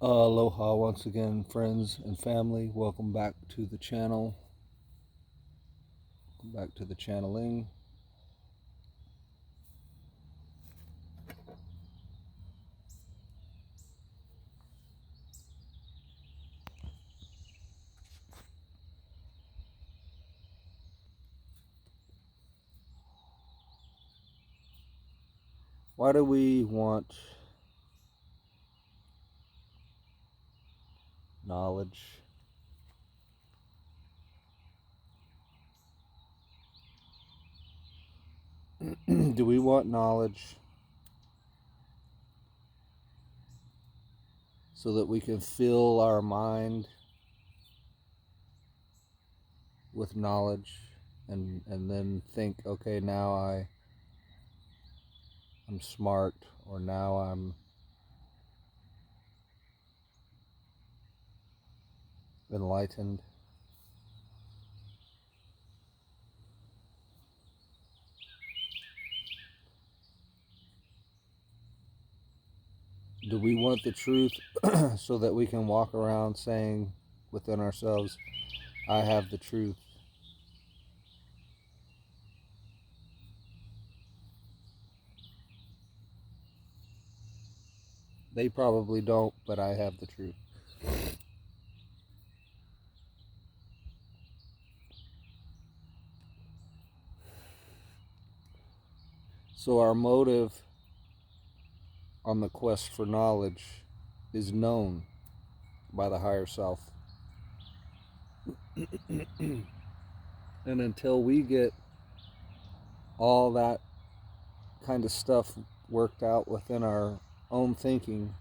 Aloha once again, friends and family. Welcome back to the channel. Welcome back to the channeling. Why do we want knowledge? Do we want knowledge so that we can fill our mind with knowledge and then think, okay, now I'm smart, or now I'm enlightened? Do we want the truth so that we can walk around saying within ourselves, I have the truth? They probably don't, but I have the truth. So our motive on the quest for knowledge is known by the higher self. And until we get all that kind of stuff worked out within our own thinking,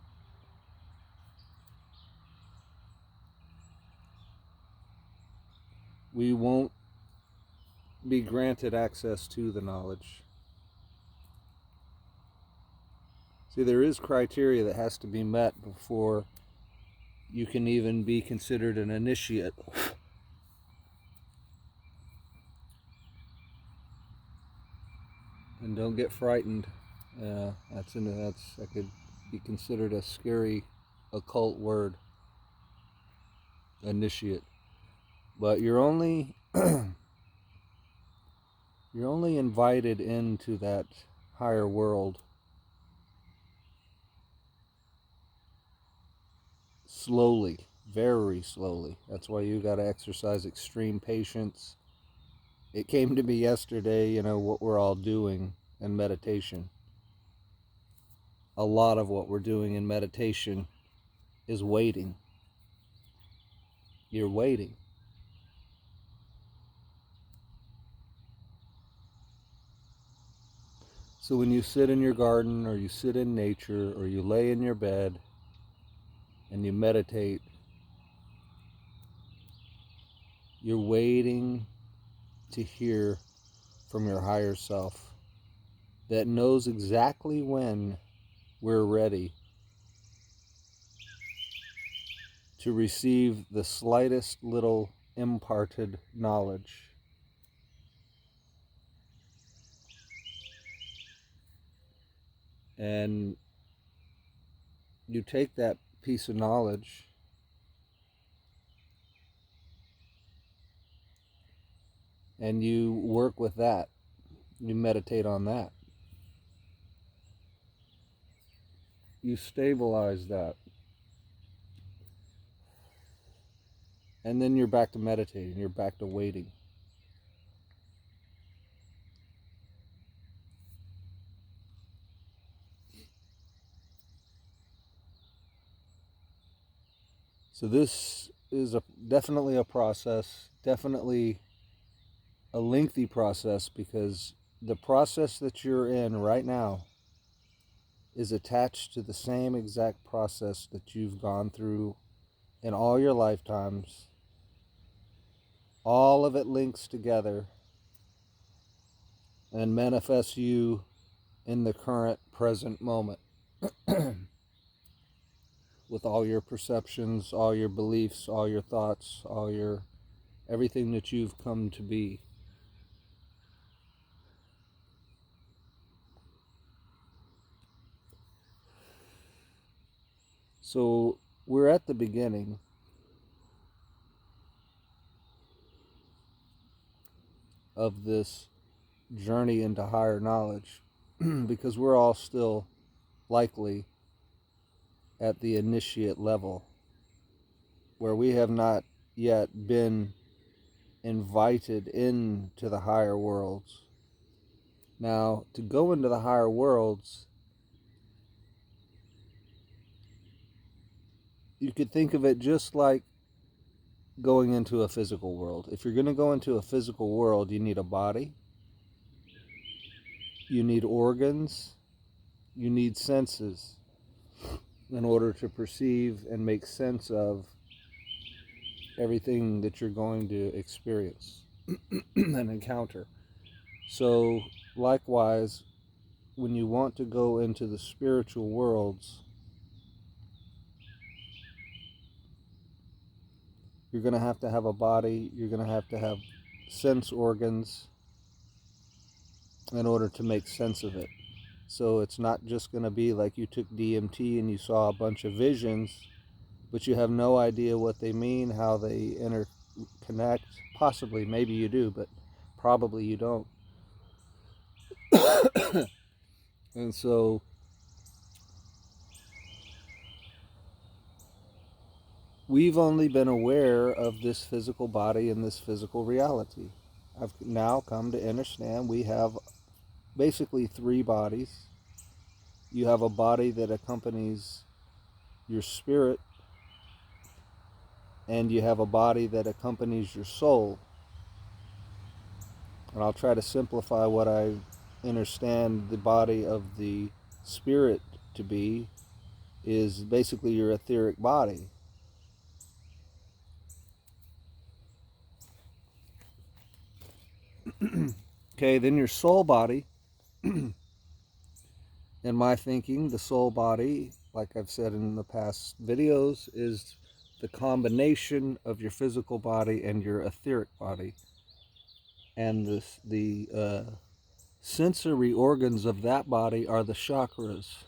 we won't be granted access to the knowledge. See, there is criteria that has to be met before you can even be considered an initiate. And don't get frightened. That could be considered a scary occult word, initiate. But you're only you're only invited into that higher world slowly, very slowly. That's why you got to exercise extreme patience. It came to me yesterday, what we're all doing in meditation. A lot of what we're doing in meditation is waiting. You're waiting. So when you sit in your garden, or you sit in nature, or you lay in your bed and you meditate, you're waiting to hear from your higher self that knows exactly when we're ready to receive the slightest little imparted knowledge. And you take that piece of knowledge and you work with that. You meditate on that. You stabilize that. And then you're back to meditating. You're back to waiting. So this is definitely a process, definitely a lengthy process, because the process that you're in right now is attached to the same exact process that you've gone through in all your lifetimes. All of it links together and manifests you in the current present moment with all your perceptions, all your beliefs, all your thoughts, everything that you've come to be. So we're at the beginning of this journey into higher knowledge because we're all still likely at the initiate level where we have not yet been invited into the higher worlds. Now, to go into the higher worlds, you could think of it just like going into a physical world. If you're going to go into a physical world, you need a body, you need organs, you need senses in order to perceive and make sense of everything that you're going to experience and encounter. So, likewise, when you want to go into the spiritual worlds, you're going to have a body, you're going to have sense organs in order to make sense of it. So it's not just going to be like you took DMT and you saw a bunch of visions, but you have no idea what they mean, how they interconnect. Possibly, maybe you do, but probably you don't. And so we've only been aware of this physical body and this physical reality. I've now come to understand we have basically three bodies. You have a body that accompanies your spirit, and you have a body that accompanies your soul. And I'll try to simplify what I understand the body of the spirit to be is basically your etheric body. Okay, then your soul body. In my thinking, the soul body, like I've said in the past videos, is the combination of your physical body and your etheric body. And the sensory organs of that body are the chakras.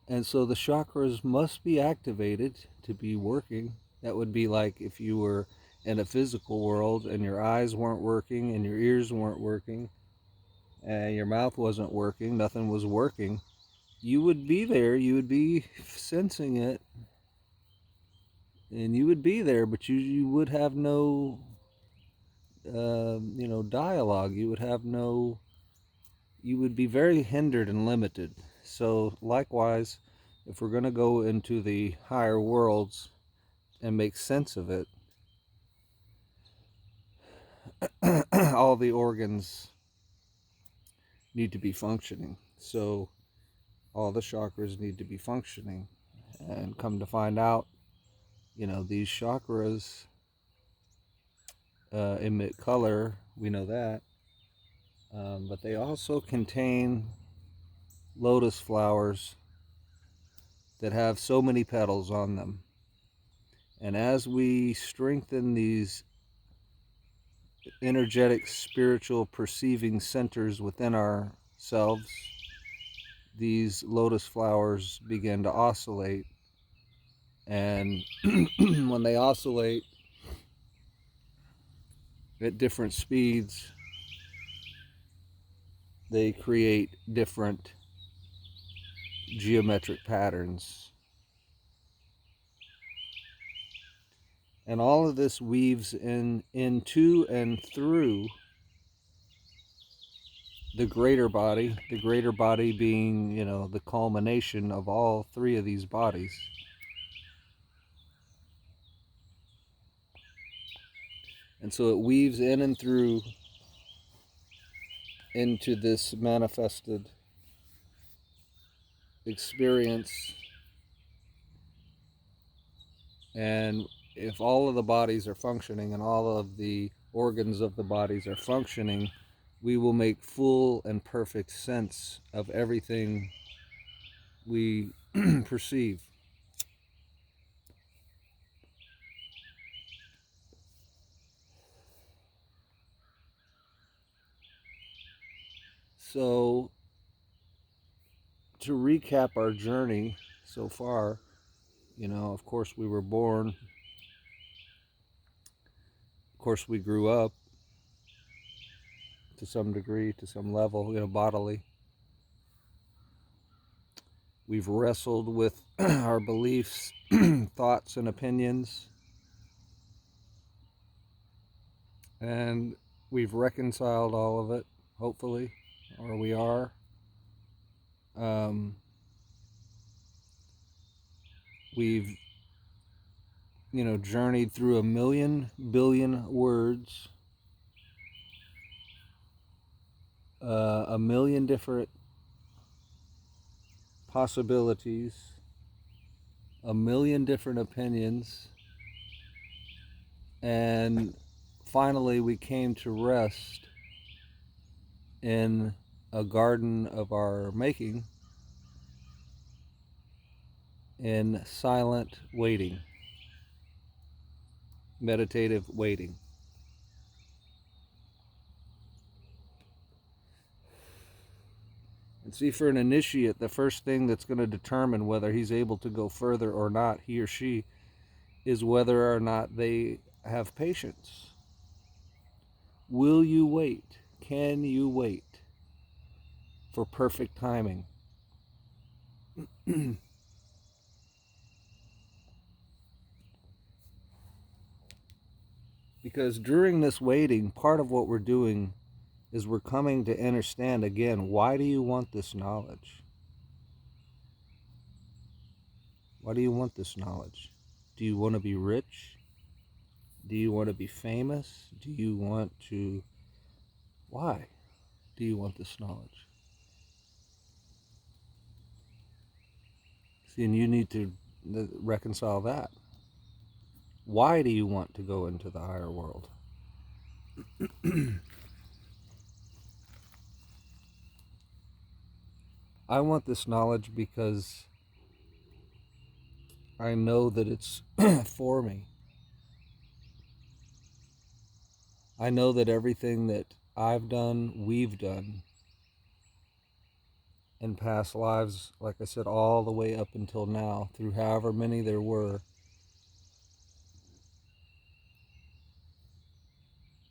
And so the chakras must be activated to be working. That would be like if you were in a physical world and your eyes weren't working and your ears weren't working and your mouth wasn't working, nothing was working. You would be there, you would be sensing it, and you would be there, but you would have no, dialogue. You would have no, you would be very hindered and limited. So likewise, if we're going to go into the higher worlds and make sense of it, all the organs need to be functioning. So all the chakras need to be functioning. And come to find out, these chakras emit color, we know that. But they also contain lotus flowers that have so many petals on them. And as we strengthen these energetic, spiritual, perceiving centers within ourselves, these lotus flowers begin to oscillate. And when they oscillate at different speeds, they create different geometric patterns. And all of this weaves into and through the greater body being, the culmination of all three of these bodies. And so it weaves in and through into this manifested experience. And if all of the bodies are functioning and all of the organs of the bodies are functioning, we will make full and perfect sense of everything we perceive. So, to recap our journey so far, Of course we were born. Of course we grew up to some degree, to some level, bodily. We've wrestled with our beliefs, thoughts, and opinions. And we've reconciled all of it, hopefully, or we are. We've, journeyed through 1,000,000,000,000 words, 1,000,000 different possibilities, 1,000,000 different opinions, and finally we came to rest in a garden of our making, in silent waiting, meditative waiting. And see, for an initiate, the first thing that's going to determine whether he's able to go further or not, he or she, is whether or not they have patience. Will you wait? Can you wait for perfect timing? Because during this waiting, part of what we're doing is we're coming to understand again, why do you want this knowledge? Why do you want this knowledge? Do you want to be rich? Do you want to be famous? Do you want to... Why do you want this knowledge? See, and you need to reconcile that. Why do you want to go into the higher world? I want this knowledge because I know that it's for me. I know that everything that I've done, we've done in past lives, like I said, all the way up until now, through however many there were,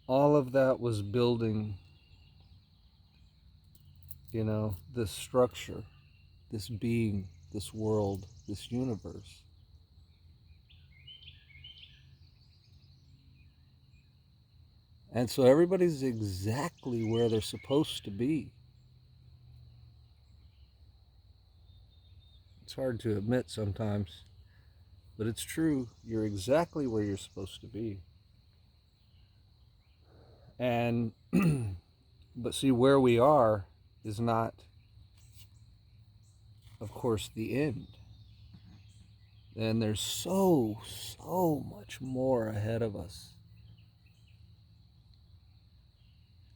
all of that was building, this structure, this being, this world, this universe. And so everybody's exactly where they're supposed to be. It's hard to admit sometimes, but it's true. You're exactly where you're supposed to be. And, but see, where we are is not, of course, the end. And there's so much more ahead of us.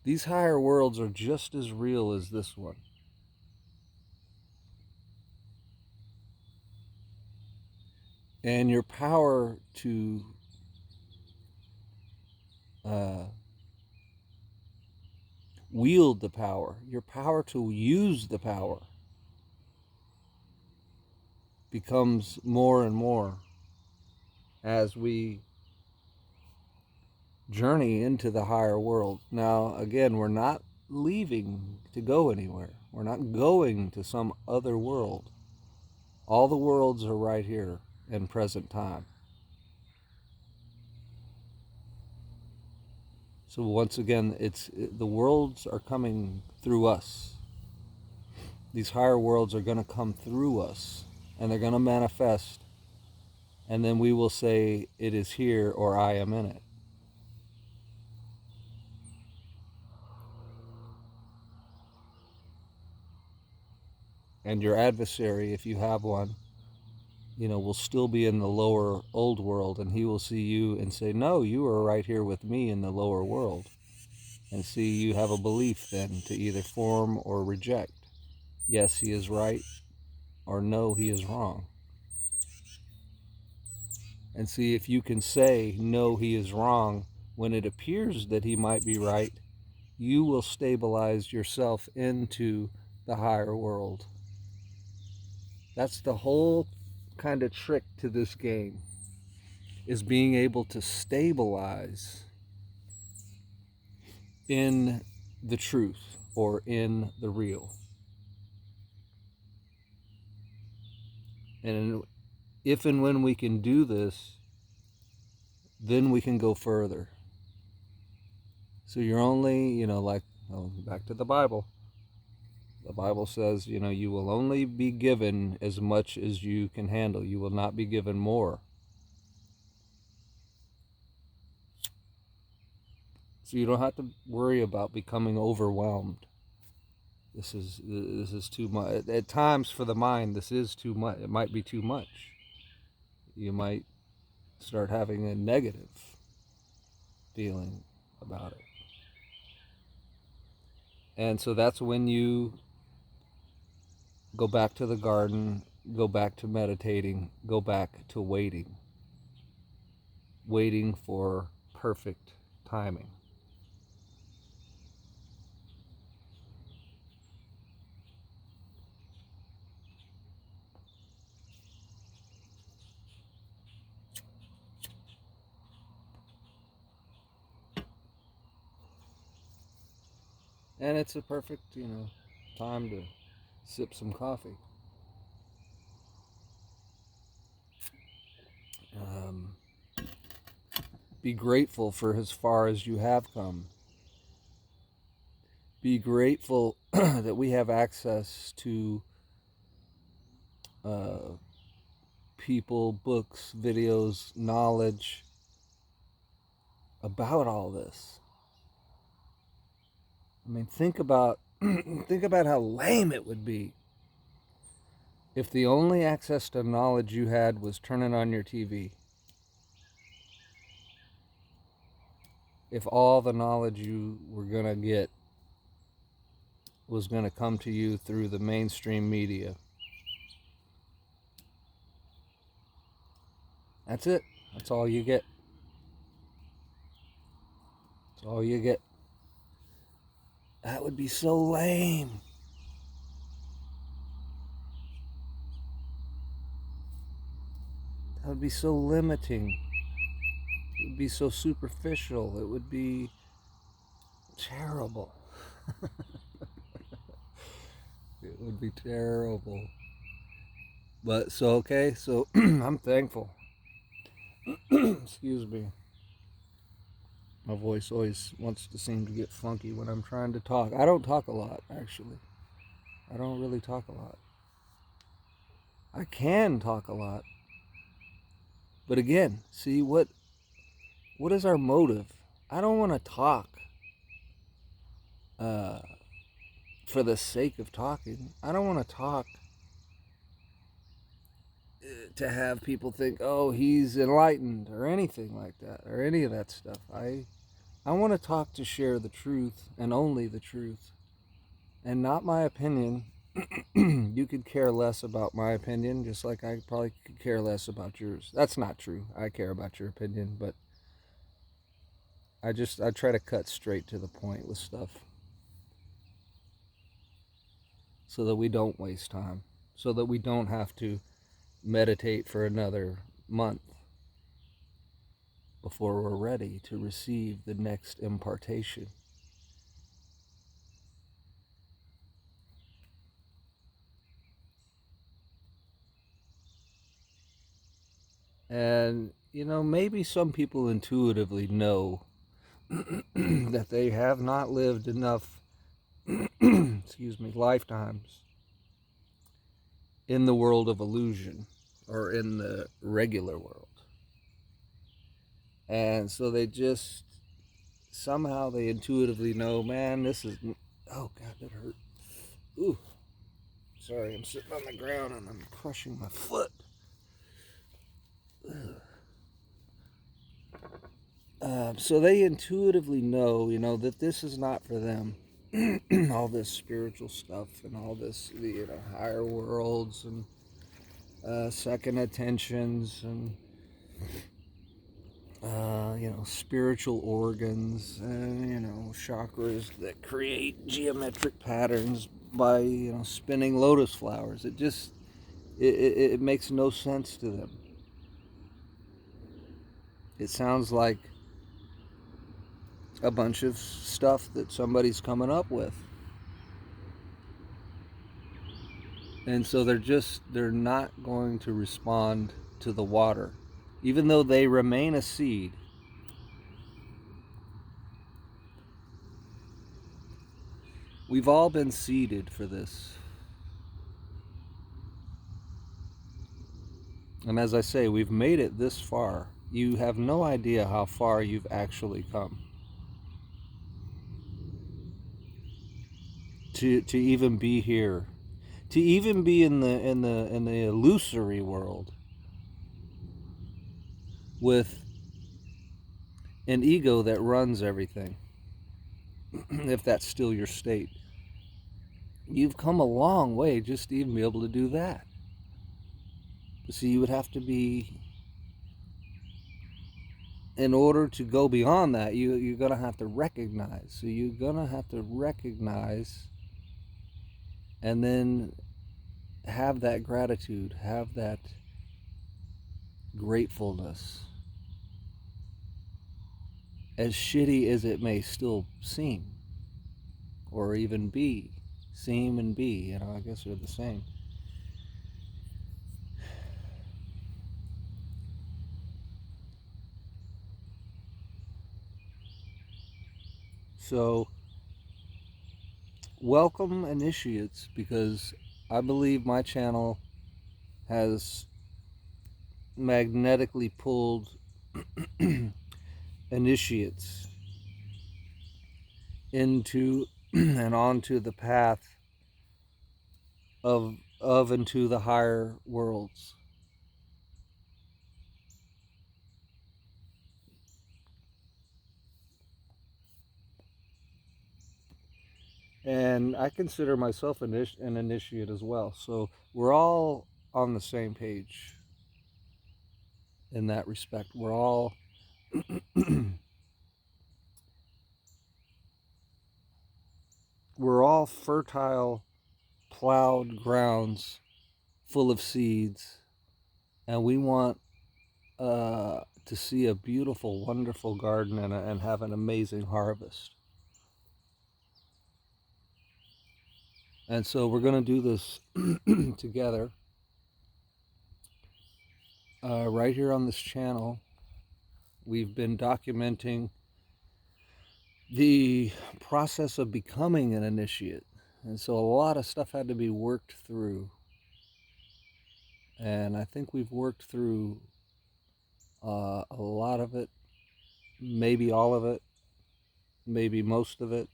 These higher worlds are just as real as this one. And your power to wield the power, your power to use the power, becomes more and more as we journey into the higher world. Now, again, we're not leaving to go anywhere. We're not going to some other world. All the worlds are right here in present time. So once again, the worlds are coming through us. These higher worlds are going to come through us, and they're going to manifest, and then we will say, it is here, or I am in it. And your adversary, if you have one, will still be in the lower old world, and he will see you and say, no, you are right here with me in the lower world. And see, you have a belief then to either form or reject. Yes, he is right, or no, he is wrong. And see, if you can say, no, he is wrong, when it appears that he might be right, you will stabilize yourself into the higher world. That's the whole kind of trick to this game, is being able to stabilize in the truth or in the real. And if and when we can do this, then we can go further. So you're only, like, back to the Bible. The Bible says, you will only be given as much as you can handle. You will not be given more. So you don't have to worry about becoming overwhelmed. This is too much. At times for the mind, this is too much. It might be too much. You might start having a negative feeling about it. And so that's when you go back to the garden, go back to meditating, go back to waiting for perfect timing. And it's a perfect, time to sip some coffee. Be grateful for as far as you have come. Be grateful that we have access to people, books, videos, knowledge about all this. I mean, think about how lame it would be if the only access to knowledge you had was turning on your TV. If all the knowledge you were going to get was going to come to you through the mainstream media. That's it. That's all you get. That's all you get. That would be so lame. That would be so limiting. It would be so superficial. It would be terrible. It would be terrible. But so I'm thankful. Excuse me. My voice always wants to seem to get funky when I'm trying to talk. I don't talk a lot, actually. I don't really talk a lot. I can talk a lot. But again, see, what is our motive? I don't want to talk for the sake of talking. I don't want to talk to have people think, oh, he's enlightened or anything like that, or any of that stuff. I want to talk to share the truth and only the truth, and not my opinion. You could care less about my opinion, just like I probably could care less about yours. That's not true. I care about your opinion, but I try to cut straight to the point with stuff so that we don't waste time, so that we don't have to meditate for another month before we're ready to receive the next impartation. And, maybe some people intuitively know that they have not lived enough, lifetimes in the world of illusion or in the regular world. And so they just, somehow they intuitively know, man, this is, oh God, that hurt. Ooh, sorry, I'm sitting on the ground and I'm crushing my foot. So they intuitively know, that this is not for them. All this spiritual stuff and all this, higher worlds and second attentions and, spiritual organs and, chakras that create geometric patterns by, spinning lotus flowers. It makes no sense to them. It sounds like a bunch of stuff that somebody's coming up with. And so they're not going to respond to the water, even though they remain a seed. We've all been seeded for this. And as I say, we've made it this far. You have no idea how far you've actually come. To even be here, to even be in the illusory world with an ego that runs everything, if that's still your state. You've come a long way just to even be able to do that. So you would have to be, in order to go beyond that, you're going to have to recognize. So you're going to have to recognize and then have that gratitude, have that gratefulness. As shitty as it may still seem, or even be, seem and be, I guess they're the same. So, welcome initiates, because I believe my channel has magnetically pulled initiates into and onto the path of and to the higher worlds. And I consider myself an initiate as well. So we're all on the same page in that respect. We're all we're all fertile, plowed grounds full of seeds, and we want to see a beautiful, wonderful garden and have an amazing harvest. And so we're going to do this together right here on this channel. We've been documenting the process of becoming an initiate. And so a lot of stuff had to be worked through. And I think we've worked through a lot of it, maybe all of it, maybe most of it.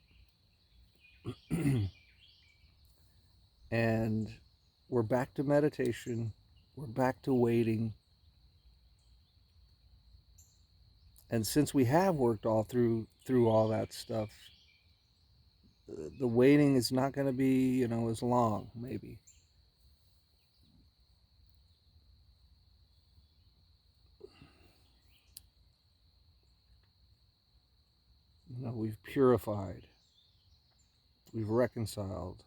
And we're back to meditation. We're back to waiting. And since we have worked all through all that stuff, the waiting is not going to be, as long, maybe. We've purified. We've reconciled.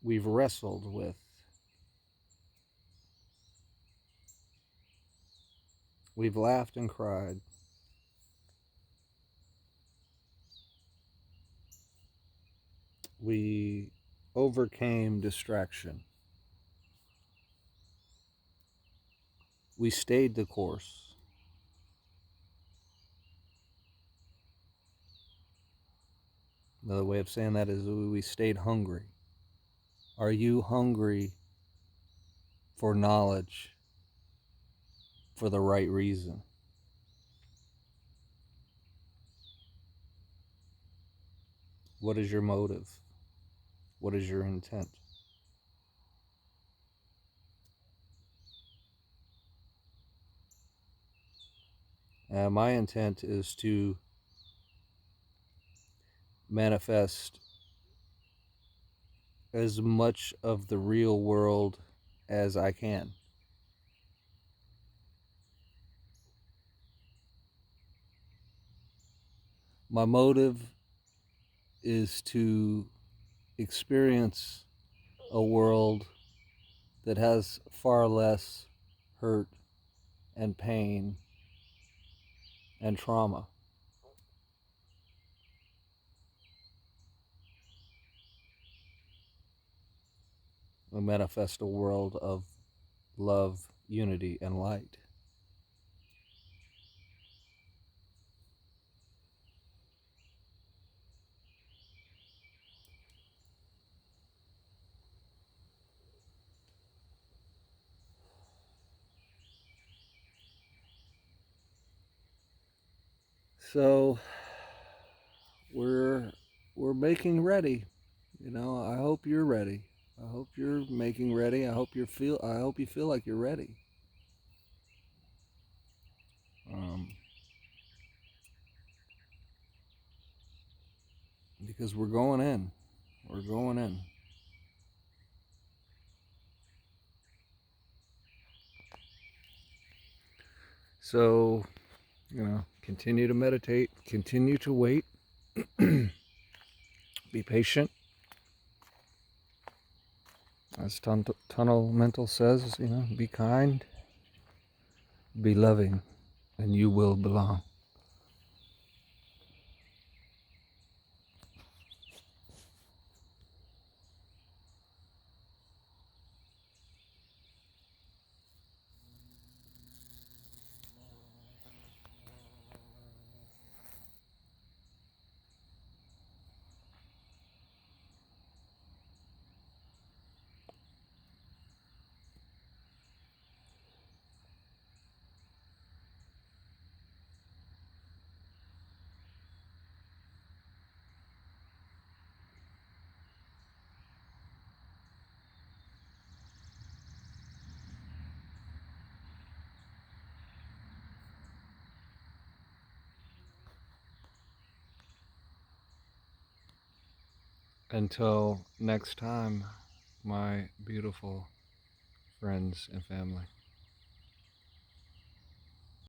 We've wrestled with. We've laughed and cried. We overcame distraction. We stayed the course. Another way of saying that is we stayed hungry. Are you hungry for knowledge for the right reason? What is your motive? What is your intent? My intent is to manifest as much of the real world as I can. My motive is to experience a world that has far less hurt and pain and trauma. We manifest a world of love, unity, and light. So we're making ready. I hope you're ready. I hope you're making ready. I hope you feel like you're ready. Um, because we're going in. We're going in. So, continue to meditate, continue to wait, be patient. As Tunnel Mental says, be kind, be loving, and you will belong. Until next time, my beautiful friends and family.